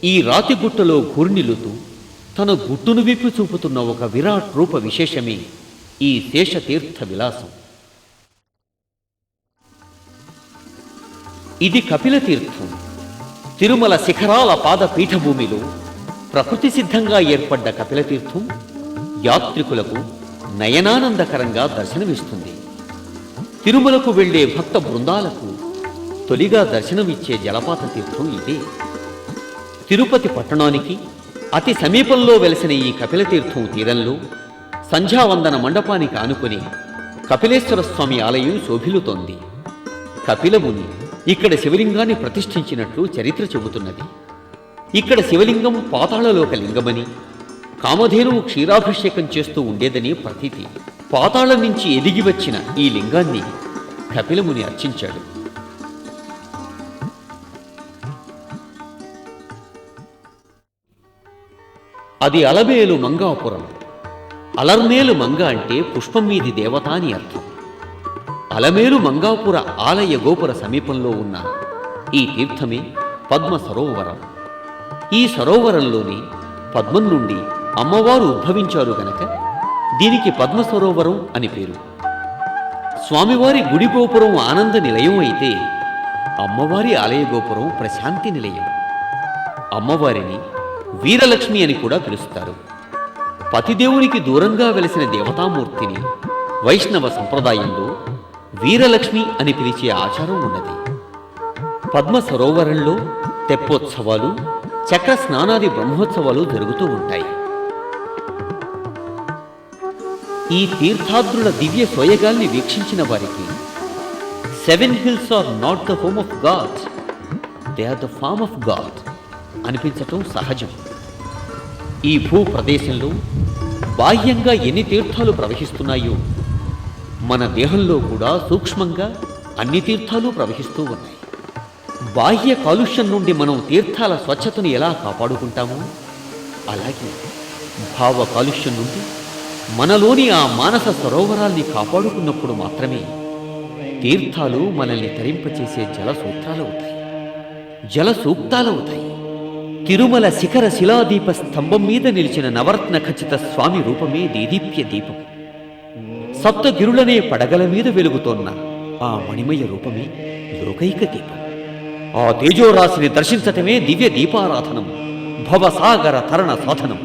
ఈ రాతి గుట్టలో ఘూర్ణిలుతూ తన గుట్టును విప్పి చూపుతున్న ఒక విరాట్ రూప విశేషమే ఈ శేషతీర్థ విలాసం. ఇది కపిలతీర్థం. తిరుమల శిఖరాల పాద పీఠభూమిలో ప్రకృతి సిద్ధంగా ఏర్పడ్డ కపిలతీర్థం యాత్రికులకు నయనానందకరంగా దర్శనమిస్తుంది. తిరుమలకు వెళ్లే భక్త బృందాలకు తొలిగా దర్శనమిచ్చే జలపాత తీర్థం ఇదే. తిరుపతి పట్టణానికి అతి సమీపంలో వెలసిన ఈ కపిలతీర్థం తీరంలో సంధ్యావందన మండపానికి ఆనుకుని కపిలేశ్వర స్వామి ఆలయం శోభిల్లుతోంది. కపిలముని ఇక్కడ శివలింగాన్ని ప్రతిష్ఠించినట్లు చరిత్ర చెబుతున్నది. ఇక్కడ శివలింగం పాతాళలోక లింగమని, కామధేనువు క్షీరాభిషేకం చేస్తూ ఉండేదని ప్రతీతి. పాతాళం నుంచి ఎదిగి వచ్చిన ఈ లింగాన్ని కపిలముని అర్చించాడు. అది అలమేలు మంగాపురం. అలర్మేలు మంగ అంటే పుష్పం మీది దేవత అని అర్థం. అలమేలు మంగాపుర ఆలయ గోపుర సమీపంలో ఉన్న ఈ తీర్థమే పద్మ సరోవరం. ఈ సరోవరంలోని పద్మం నుండి అమ్మవారు ఉద్భవించారు గనక దీనికి పద్మ సరోవరం అని పేరు. స్వామివారి గుడి గోపురం ఆనంద నిలయం అయితే అమ్మవారి ఆలయ గోపురం ప్రశాంతి నిలయం. అమ్మవారిని వీరలక్ష్మి అని కూడా పిలుస్తారు. పతిదేవునికి దూరంగా వెలసిన దేవతామూర్తిని వైష్ణవ సంప్రదాయంలో వీరలక్ష్మి అని పిలిచే ఆచారం ఉన్నది. పద్మ సరోవరంలో తెప్పోత్సవాలు, చక్ర స్నానాది బ్రహ్మోత్సవాలు జరుగుతూ ఉంటాయి. ఈ తీర్థాద్రుల దివ్య సోయగాల్ని వీక్షించిన వారికి 7 hills are not the home of God, they are the farm of God అనిపించటం సహజం. ఈ భూ ప్రదేశంలో బాహ్యంగా ఎన్ని తీర్థాలు ప్రవహిస్తున్నాయో మన దేహంలో కూడా సూక్ష్మంగా అన్ని తీర్థాలు ప్రవహిస్తూ ఉన్నాయి. బాహ్య కాలుష్యం నుండి మనం తీర్థాల స్వచ్ఛతను ఎలా కాపాడుకుంటామో అలాగే భావ కాలుష్యం నుండి మనలోని ఆ మానస సరోవరాల్ని కాపాడుకున్నప్పుడు మాత్రమే తీర్థాలు మనల్ని తరింపచేసే జల సూక్తాలవుతాయి. తిరుమల శిఖర శిలాదీప స్తంభం మీద నిలిచిన నవరత్న ఖచ్చిత స్వామి రూపమే దేదీప్య దీపం. సప్తగిరులనే పడగల మీద వెలుగుతోన్న ఆ మణిమయ రూపమే లోకైక దీపం. ఆ తేజోరాశిని దర్శించటమే దివ్య దీపారాధనం, భవసాగర తరణ సాధనం.